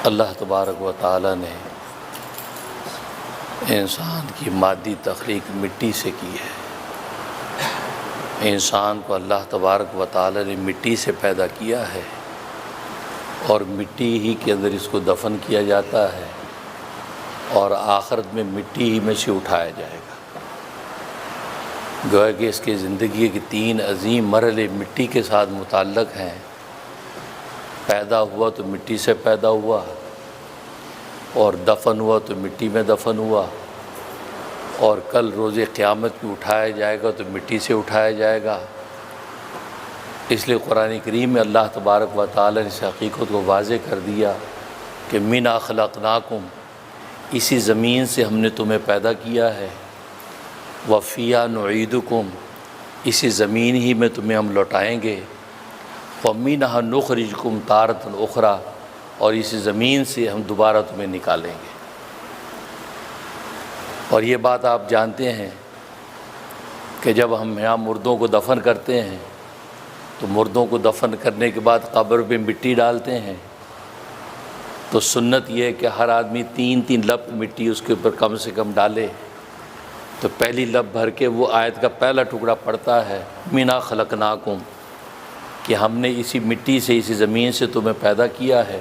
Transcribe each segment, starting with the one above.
اللہ تبارک و تعالی نے انسان کی مادی تخلیق مٹی سے کی ہے۔ انسان کو اللہ تبارک و تعالی نے مٹی سے پیدا کیا ہے اور مٹی ہی کے اندر اس کو دفن کیا جاتا ہے اور آخرت میں مٹی ہی میں سے اٹھایا جائے گا۔ گویا کہ اس کی زندگی کے 3 عظیم مرحلے مٹی کے ساتھ متعلق ہیں۔ پیدا ہوا تو مٹی سے پیدا ہوا، اور دفن ہوا تو مٹی میں دفن ہوا، اور کل روز قیامت میں اٹھایا جائے گا تو مٹی سے اٹھایا جائے گا۔ اس لیے قرآن کریم میں اللہ تبارک و تعالی نے اس حقیقت کو واضح کر دیا کہ مِنْہَا خَلَقْنَاكُمْ، اسی زمین سے ہم نے تمہیں پیدا کیا ہے، وَفِيهَا نُعِيدُكُمْ، اسی زمین ہی میں تمہیں ہم لوٹائیں گے، وَمِنْهَا نُخْرِجُكُمْ تَارَةً أُخْرَىٰ، اور اسی زمین سے ہم دوبارہ تمہیں نکالیں گے۔ اور یہ بات آپ جانتے ہیں کہ جب ہم یہاں مردوں کو دفن کرتے ہیں تو مردوں کو دفن کرنے کے بعد قبر پہ مٹی ڈالتے ہیں، تو سنت یہ ہے کہ ہر آدمی 3 لپ مٹی اس کے اوپر کم سے کم ڈالے۔ تو پہلی لپ بھر کے وہ آیت کا پہلا ٹکڑا پڑتا ہے مِنْہَا خَلَقْنَاكُمْ، کہ ہم نے اسی مٹی سے اسی زمین سے تمہیں پیدا کیا ہے۔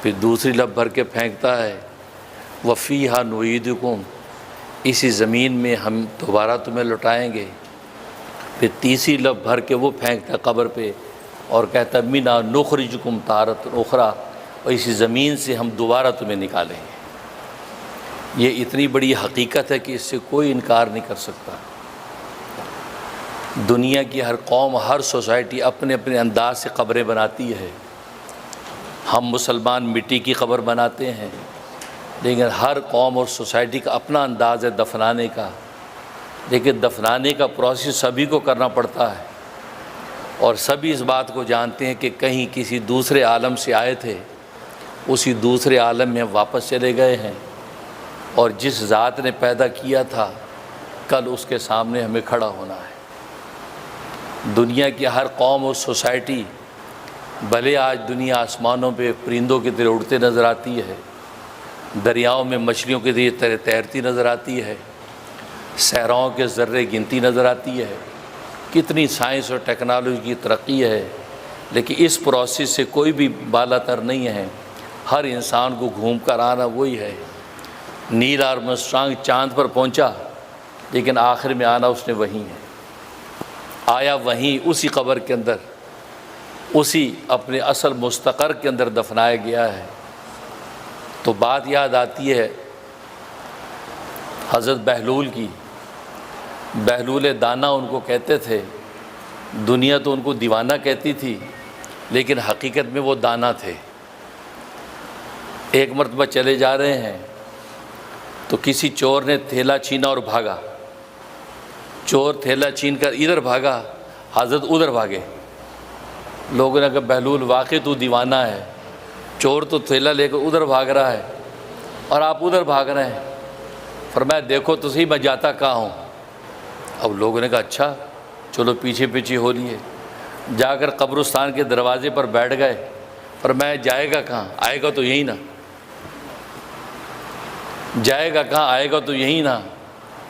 پھر دوسری لپ بھر کے پھینکتا ہے وَفِيهَا نُعِيدُكُمْ، اسی زمین میں ہم دوبارہ تمہیں لوٹائیں گے۔ پھر تیسری لپ بھر کے وہ پھینکتا ہے قبر پہ اور کہتا ہے مِنْہَا نُخْرِجُكُمْ تَارَةً أُخْرَىٰ، اور اسی زمین سے ہم دوبارہ تمہیں نکالیں گے۔ یہ اتنی بڑی حقیقت ہے کہ اس سے کوئی انکار نہیں کر سکتا۔ دنیا کی ہر قوم، ہر سوسائٹی اپنے اپنے انداز سے قبریں بناتی ہے۔ ہم مسلمان مٹی کی قبر بناتے ہیں، لیکن ہر قوم اور سوسائٹی کا اپنا انداز ہے دفنانے کا۔ لیکن دفنانے کا پروسیس سبھی کو کرنا پڑتا ہے، اور سبھی اس بات کو جانتے ہیں کہ کہیں کسی دوسرے عالم سے آئے تھے، اسی دوسرے عالم میں واپس چلے گئے ہیں، اور جس ذات نے پیدا کیا تھا کل اس کے سامنے ہمیں کھڑا ہونا ہے۔ دنیا کی ہر قوم اور سوسائٹی بھلے آج دنیا آسمانوں پہ پرندوں کی طرح اڑتے نظر آتی ہے، دریاؤں میں مچھلیوں کی طرح تیرتی نظر آتی ہے، صحراؤں کے ذرے گنتی نظر آتی ہے، کتنی سائنس اور ٹیکنالوجی کی ترقی ہے، لیکن اس پروسیس سے کوئی بھی بالا تر نہیں ہے۔ ہر انسان کو گھوم کر آنا وہی ہے۔ نیل آرمسٹرانگ چاند پر پہنچا، لیکن آخر میں آنا اس نے وہیں ہے، آیا وہیں اسی قبر کے اندر، اسی اپنے اصل مستقر کے اندر دفنایا گیا ہے۔ تو بات یاد آتی ہے حضرت بہلول کی۔ بہلول دانا ان کو کہتے تھے، دنیا تو ان کو دیوانہ کہتی تھی، لیکن حقیقت میں وہ دانا تھے۔ ایک مرتبہ چلے جا رہے ہیں تو کسی چور نے تھیلا چھینا اور بھاگا۔ چور تھیلا چھین کر ادھر بھاگا، حضرت ادھر بھاگے۔ لوگوں نے کہا بہلول واقعی تو دیوانہ ہے، چور تو تھیلا لے کر ادھر بھاگ رہا ہے اور آپ ادھر بھاگ رہے ہیں۔ فرمایا دیکھو تو صحیح میں جاتا کہاں ہوں۔ اب لوگوں نے کہا اچھا چلو پیچھے پیچھے ہو لیے، جا کر قبرستان کے دروازے پر بیٹھ گئے۔ فرمایا جائے گا کہاں، آئے گا تو یہی نا، جائے گا کہاں، آئے گا تو یہی نا۔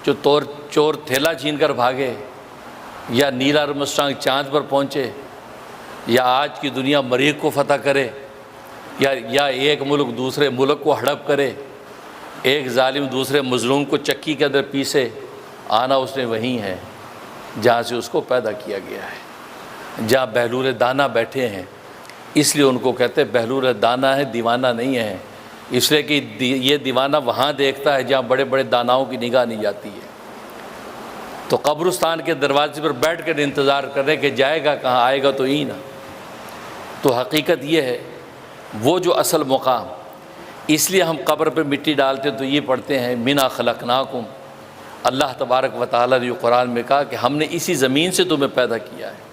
جو چور تھیلا چھین کر بھاگے، یا نیل آرمسٹرانگ چاند پر پہنچے، یا آج کی دنیا مریخ کو فتح کرے، یا ایک ملک دوسرے ملک کو ہڑپ کرے، ایک ظالم دوسرے مظلوم کو چکی کے اندر پیسے، آنا اس نے وہیں ہے جہاں سے اس کو پیدا کیا گیا ہے، جہاں بہلول دانا بیٹھے ہیں۔ اس لیے ان کو کہتے ہیں بہلول دانا ہے، دیوانہ نہیں ہے، اس لیے کہ یہ دیوانہ وہاں دیکھتا ہے جہاں بڑے بڑے داناؤں کی نگاہ نہیں جاتی ہے۔ تو قبرستان کے دروازے پر بیٹھ کر انتظار کر رہے کہ جائے گا کہاں، آئے گا تو ہی نا۔ تو حقیقت یہ ہے وہ جو اصل مقام، اس لیے ہم قبر پہ مٹی ڈالتے تو یہ پڑھتے ہیں مِنْہَا خَلَقْنَاكُمْ۔ اللہ تبارک و تعالیٰ نے قرآن میں کہا کہ ہم نے اسی زمین سے تمہیں پیدا کیا ہے۔